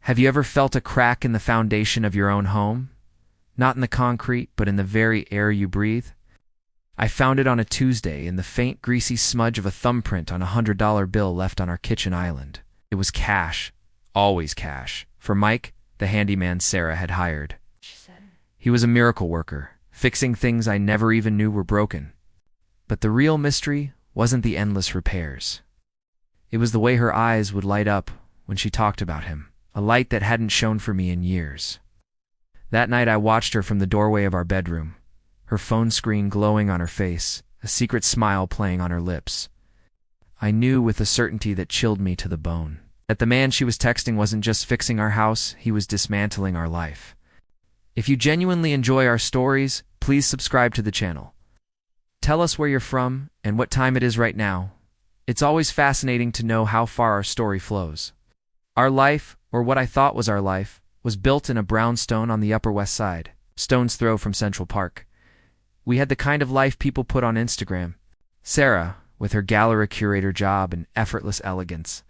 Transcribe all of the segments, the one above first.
Have you ever felt a crack in the foundation of your own home? Not in the concrete, but in the very air you breathe? I found it on a Tuesday in the faint, greasy smudge of a thumbprint on a $100 bill left on our kitchen island. It was cash, always cash, for Mike, the handyman Sarah had hired. He was a miracle worker, fixing things I never even knew were broken. But the real mystery wasn't the endless repairs. It was the way her eyes would light up when she talked about him, a light that hadn't shone for me in years. That night I watched her from the doorway of our bedroom, her phone screen glowing on her face, a secret smile playing on her lips. I knew with a certainty that chilled me to the bone, that the man she was texting wasn't just fixing our house, he was dismantling our life. If you genuinely enjoy our stories, please subscribe to the channel. Tell us where you're from and what time it is right now. It's always fascinating to know how far our story flows. Our life, or what I thought was our life, was built in a brownstone on the Upper West Side, stone's throw from Central Park. We had the kind of life people put on Instagram. Sarah, with her gallery curator job and effortless elegance.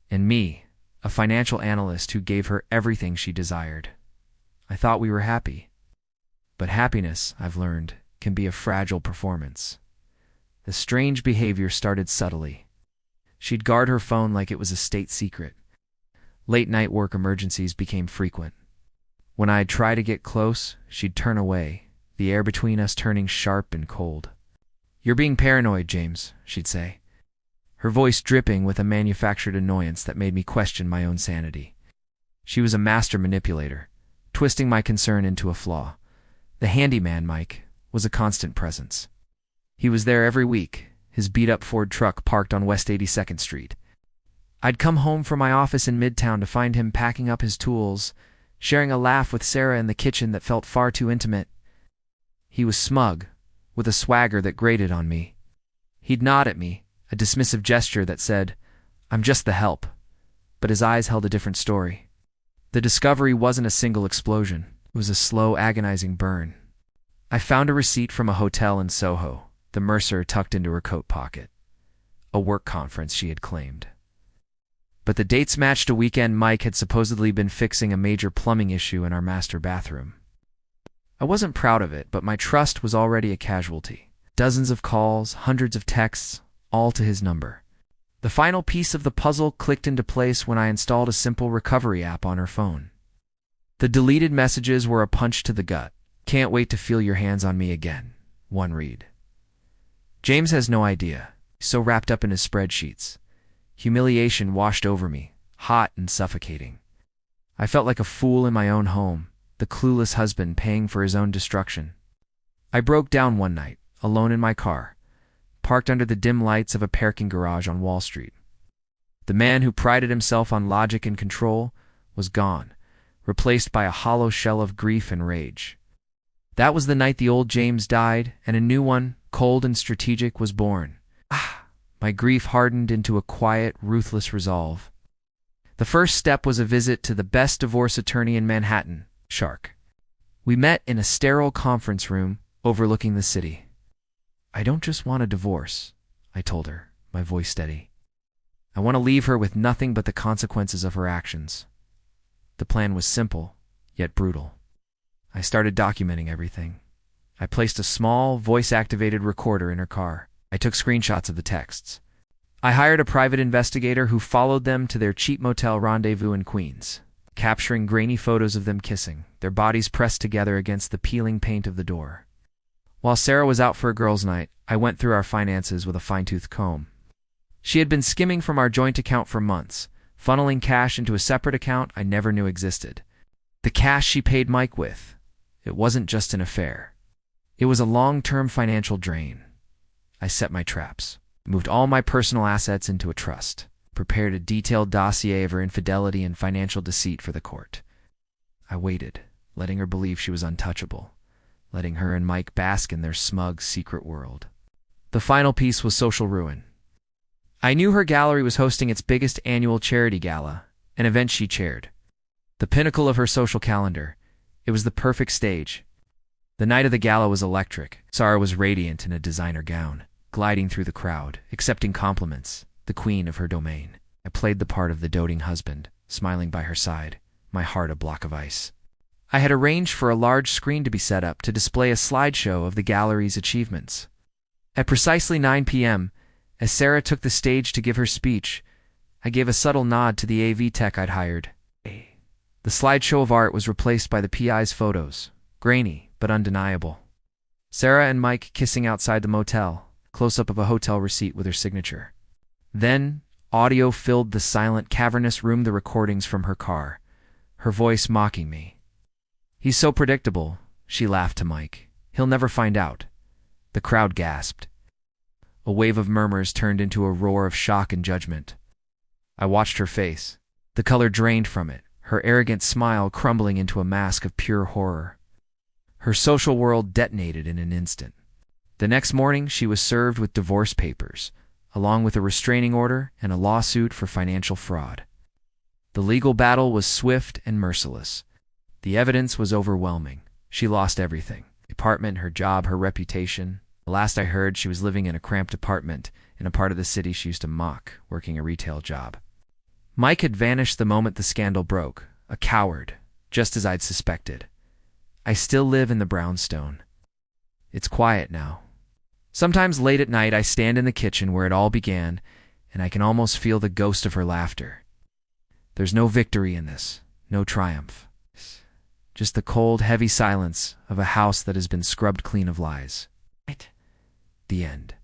And me, a financial analyst who gave her everything she desired. I thought we were happy. But happiness, I've learned, can be a fragile performance. The strange behavior started subtly. She'd guard her phone like it was a state secret. Late-night work emergencies became frequent. When I'd try to get close, she'd turn away, the air between us turning sharp and cold. "You're being paranoid, James," she'd say, her voice dripping with a manufactured annoyance that made me question my own sanity. She was a master manipulator, twisting my concern into a flaw. The handyman, Mike, was a constant presence. He was there every week, his beat-up Ford truck parked on West 82nd Street. I'd come home from my office in Midtown to find him packing up his tools, sharing a laugh with Sarah in the kitchen that felt far too intimate. He was smug, with a swagger that grated on me. He'd nod at me, a dismissive gesture that said, "I'm just the help," but his eyes held a different story. The discovery wasn't a single explosion. It was a slow, agonizing burn. I found a receipt from a hotel in Soho, the Mercer tucked into her coat pocket. A work conference, she had claimed. But the dates matched a weekend Mike had supposedly been fixing a major plumbing issue in our master bathroom. I wasn't proud of it, but my trust was already a casualty. Dozens of calls, hundreds of texts, all to his number. The final piece of the puzzle clicked into place when I installed a simple recovery app on her phone. The deleted messages were a punch to the gut. "Can't wait to feel your hands on me again," one read. James has no idea, so wrapped up in his spreadsheets. Humiliation washed over me, hot and suffocating. I felt like a fool in my own home, the clueless husband paying for his own destruction. I broke down one night, alone in my car, parked under the dim lights of a parking garage on Wall Street. The man who prided himself on logic and control was gone, replaced by a hollow shell of grief and rage. That was the night the old James died, and a new one, cold and strategic, was born. My grief hardened into a quiet, ruthless resolve. The first step was a visit to the best divorce attorney in Manhattan, Shark. We met in a sterile conference room overlooking the city. "I don't just want a divorce," I told her, my voice steady. "I want to leave her with nothing but the consequences of her actions." The plan was simple, yet brutal. I started documenting everything. I placed a small, voice-activated recorder in her car. I took screenshots of the texts. I hired a private investigator who followed them to their cheap motel rendezvous in Queens, capturing grainy photos of them kissing, their bodies pressed together against the peeling paint of the door. While Sarah was out for a girls' night, I went through our finances with a fine-tooth comb. She had been skimming from our joint account for months, funneling cash into a separate account I never knew existed. The cash she paid Mike with. It wasn't just an affair. It was a long-term financial drain. I set my traps, moved all my personal assets into a trust, prepared a detailed dossier of her infidelity and financial deceit for the court. I waited, letting her believe she was untouchable, letting her and Mike bask in their smug, secret world. The final piece was social ruin. I knew her gallery was hosting its biggest annual charity gala, an event she chaired. The pinnacle of her social calendar. It was the perfect stage. The night of the gala was electric. Sarah was radiant in a designer gown, gliding through the crowd, accepting compliments, the queen of her domain. I played the part of the doting husband, smiling by her side, my heart a block of ice. I had arranged for a large screen to be set up to display a slideshow of the gallery's achievements. At precisely 9 p.m., as Sarah took the stage to give her speech, I gave a subtle nod to the AV tech I'd hired. The slideshow of art was replaced by the PI's photos, grainy but undeniable. Sarah and Mike kissing outside the motel, close-up of a hotel receipt with her signature. Then, audio filled the silent, cavernous room, the recordings from her car, her voice mocking me. "He's so predictable," she laughed to Mike. "He'll never find out." The crowd gasped. A wave of murmurs turned into a roar of shock and judgment. I watched her face. The color drained from it, her arrogant smile crumbling into a mask of pure horror. Her social world detonated in an instant. The next morning, she was served with divorce papers, along with a restraining order and a lawsuit for financial fraud. The legal battle was swift and merciless. The evidence was overwhelming. She lost everything: the apartment, her job, her reputation. The last I heard, she was living in a cramped apartment in a part of the city she used to mock, working a retail job. Mike had vanished the moment the scandal broke, a coward, just as I'd suspected. I still live in the brownstone. It's quiet now. Sometimes late at night I stand in the kitchen where it all began, and I can almost feel the ghost of her laughter. There's no victory in this, no triumph. Just the cold, heavy silence of a house that has been scrubbed clean of lies. The end.